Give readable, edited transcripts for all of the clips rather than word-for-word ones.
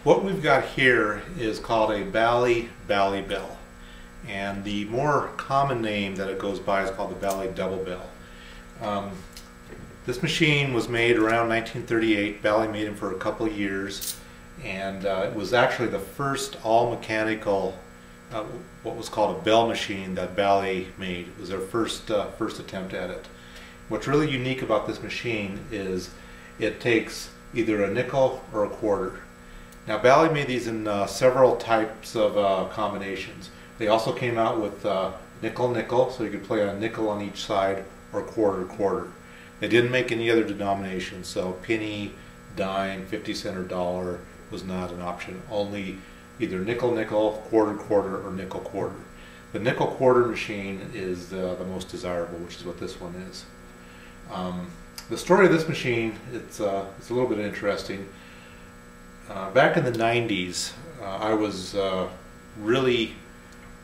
What we've got here is called a Bally Bell, and the more common name that it goes by is called the Bally Double Bell. This machine was made around 1938. Bally made them for a couple of years, and it was actually the first all-mechanical, what was called a bell machine that Bally made. It was their first attempt at it. What's really unique about this machine is it takes either a nickel or a quarter. Now, Bally made these in several types of combinations. They also came out with nickel-nickel, so you could play a nickel on each side, or quarter-quarter. They didn't make any other denominations, so penny, dime, 50 cent, or dollar was not an option. Only either nickel-nickel, quarter-quarter, or nickel-quarter. The nickel-quarter machine is the most desirable, which is what this one is. The story of this machine, it's a little bit interesting. Back in the 90s, I was really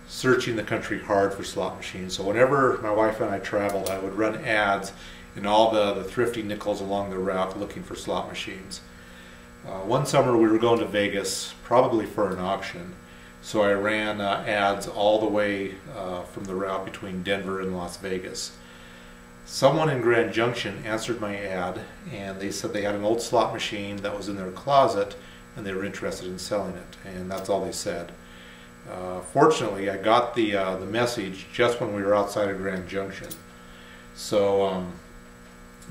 searching the country hard for slot machines. So whenever my wife and I traveled, I would run ads in all the thrifty nickels along the route looking for slot machines. One summer we were going to Vegas, probably for an auction. So I ran ads all the way from the route between Denver and Las Vegas. Someone in Grand Junction answered my ad, and they said they had an old slot machine that was in their closet and they were interested in selling it, and that's all they said. Fortunately, I got the message just when we were outside of Grand Junction. So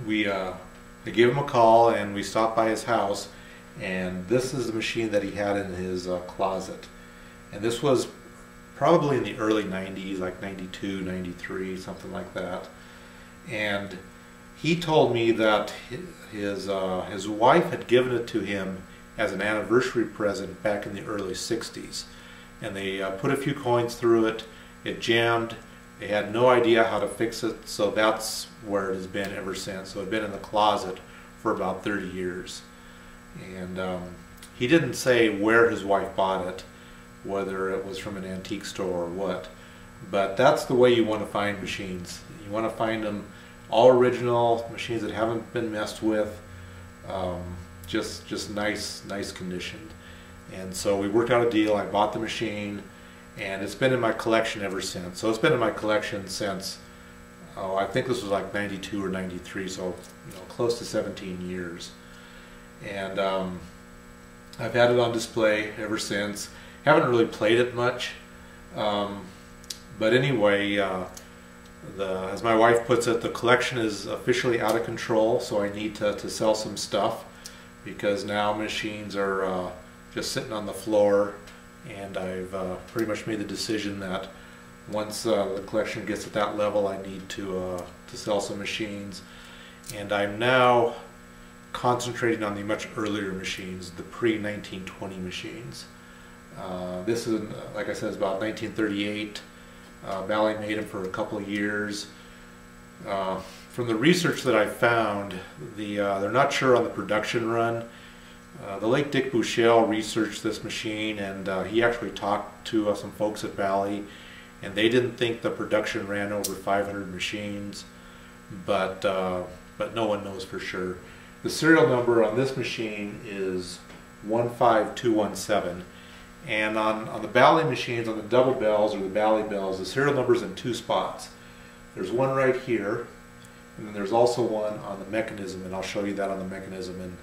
I gave him a call and we stopped by his house, and this is the machine that he had in his closet. And this was probably in the early 90s, like 92, 93, something like that. And he told me that his wife had given it to him as an anniversary present back in the early 60s. And they put a few coins through it, it jammed, they had no idea how to fix it, so that's where it has been ever since. So it had been in the closet for about 30 years. And he didn't say where his wife bought it, whether it was from an antique store or what. But that's the way you want to find machines. You want to find them all original, machines that haven't been messed with, just nice condition. And so we worked out a deal. I bought the machine, and it's been in my collection ever since. So it's been in my collection since, I think this was like 92 or 93, so close to 17 years. And I've had it on display ever since. Haven't really played it much, but anyway, as my wife puts it, the collection is officially out of control, so I need to sell some stuff, because now machines are just sitting on the floor, and I've pretty much made the decision that once the collection gets at that level, I need to sell some machines. And I'm now concentrating on the much earlier machines, the pre-1920 machines. This is, like I said, is about 1938. Bally made them for a couple of years. From the research that I found, they're not sure on the production run. The late Dick Bushell researched this machine, and he actually talked to some folks at Bally, and they didn't think the production ran over 500 machines, but no one knows for sure. The serial number on this machine is 15217. And on the Bally machines, on the double bells or the Bally bells, the serial number is in two spots. There's one right here, and then there's also one on the mechanism, and I'll show you that on the mechanism. And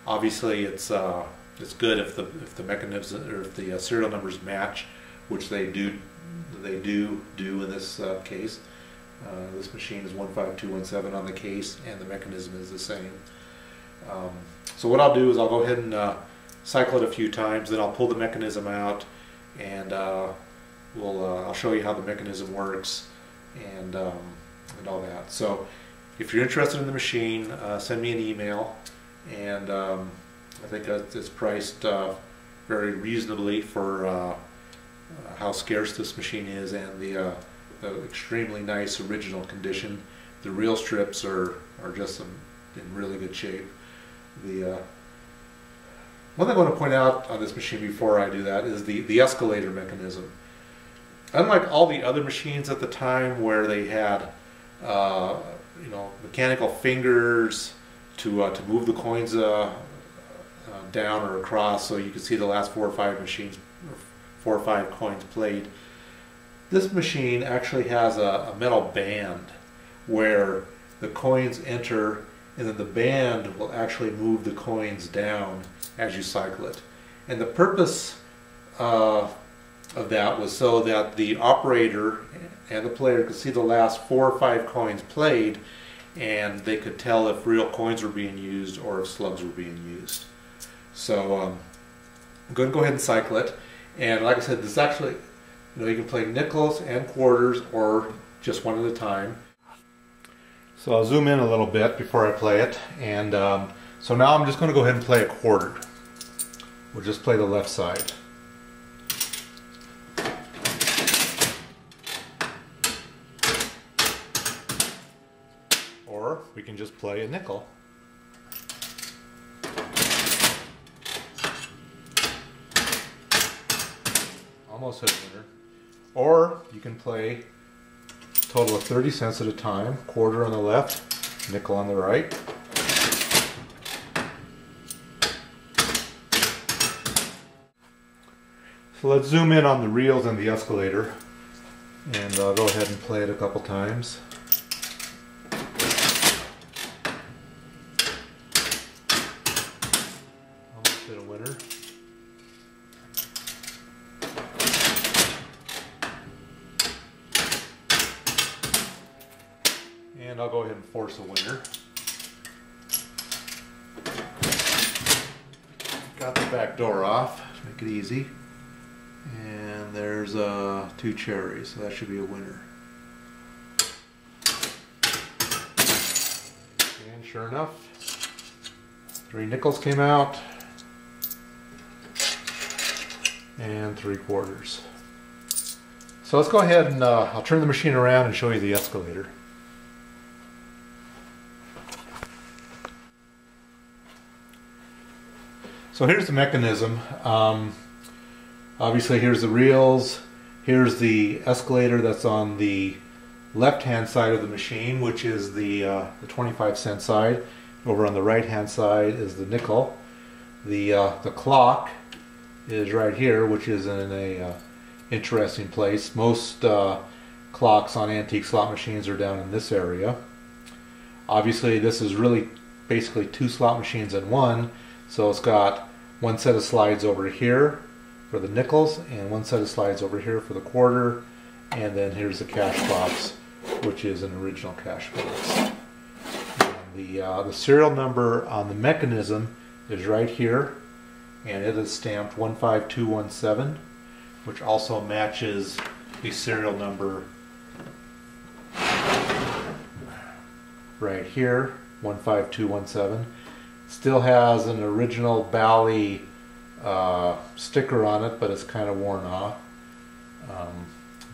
obviously, it's good if the mechanism or if the serial numbers match, which they do in this case. This machine is 15217 on the case, and the mechanism is the same. So what I'll do is I'll go ahead and cycle it a few times, then I'll pull the mechanism out, and I'll show you how the mechanism works and all that. So if you're interested in the machine, send me an email, and I think it's priced very reasonably for how scarce this machine is, and the extremely nice original condition. The reel strips are just in really good shape. One thing I want to point out on this machine before I do that is the escalator mechanism. Unlike all the other machines at the time where they had mechanical fingers to move the coins down or across, so you can see the last 4 or 5 machines, or 4 or 5 coins played. This machine actually has a metal band where the coins enter, and then the band will actually move the coins down as you cycle it. And the purpose of that was so that the operator and the player could see the last 4 or 5 coins played, and they could tell if real coins were being used or if slugs were being used. So I'm going to go ahead and cycle it. And like I said, this is actually, you can play nickels and quarters or just one at a time. So I'll zoom in a little bit before I play it. And so now I'm just going to go ahead and play a quarter. We'll just play the left side. Or we can just play a nickel. Almost hit a winner. Or you can play a total of 30 cents at a time, quarter on the left, nickel on the right. So let's zoom in on the reels and the escalator, and I'll go ahead and play it a couple times. Almost hit a winner. And I'll go ahead and force a winner. Got the back door off to make it easy. And there's 2 cherries, so that should be a winner. And sure enough, 3 nickels came out. And 3 quarters. So let's go ahead and I'll turn the machine around and show you the escalator. So here's the mechanism. Obviously here's the reels, here's the escalator that's on the left hand side of the machine, which is the 25-cent side. Over on the right hand side is the nickel. The clock is right here, which is in a interesting place. Most clocks on antique slot machines are down in this area. Obviously this is really basically 2 slot machines in one, so it's got one set of slides over here for the nickels and one set of slides over here for the quarter, and then here's the cash box, which is an original cash box. And the serial number on the mechanism is right here, and it is stamped 15217, which also matches the serial number right here, 15217. Still has an original Bally sticker on it, but it's kind of worn off.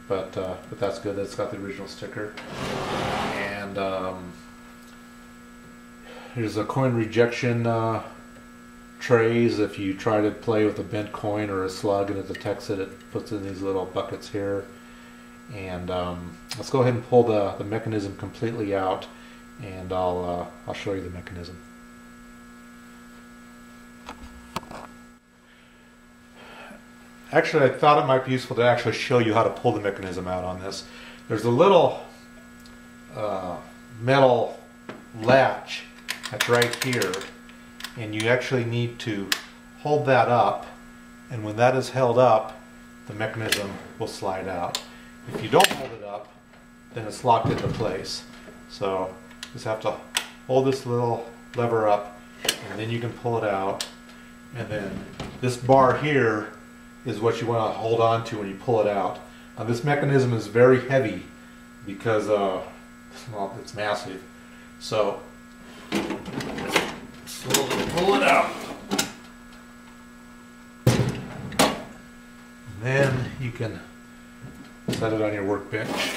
But that's good. It's got the original sticker. And here's a coin rejection trays. If you try to play with a bent coin or a slug and it detects it, it puts it in these little buckets here. And let's go ahead and pull the mechanism completely out, and I'll show you the mechanism. Actually, I thought it might be useful to actually show you how to pull the mechanism out on this. There's a little metal latch that's right here, and you actually need to hold that up, and when that is held up, the mechanism will slide out. If you don't hold it up, then it's locked into place. So you just have to hold this little lever up, and then you can pull it out, and then this bar here is what you want to hold on to when you pull it out. Now this mechanism is very heavy because well, it's massive. So slowly pull it out. And then you can set it on your workbench.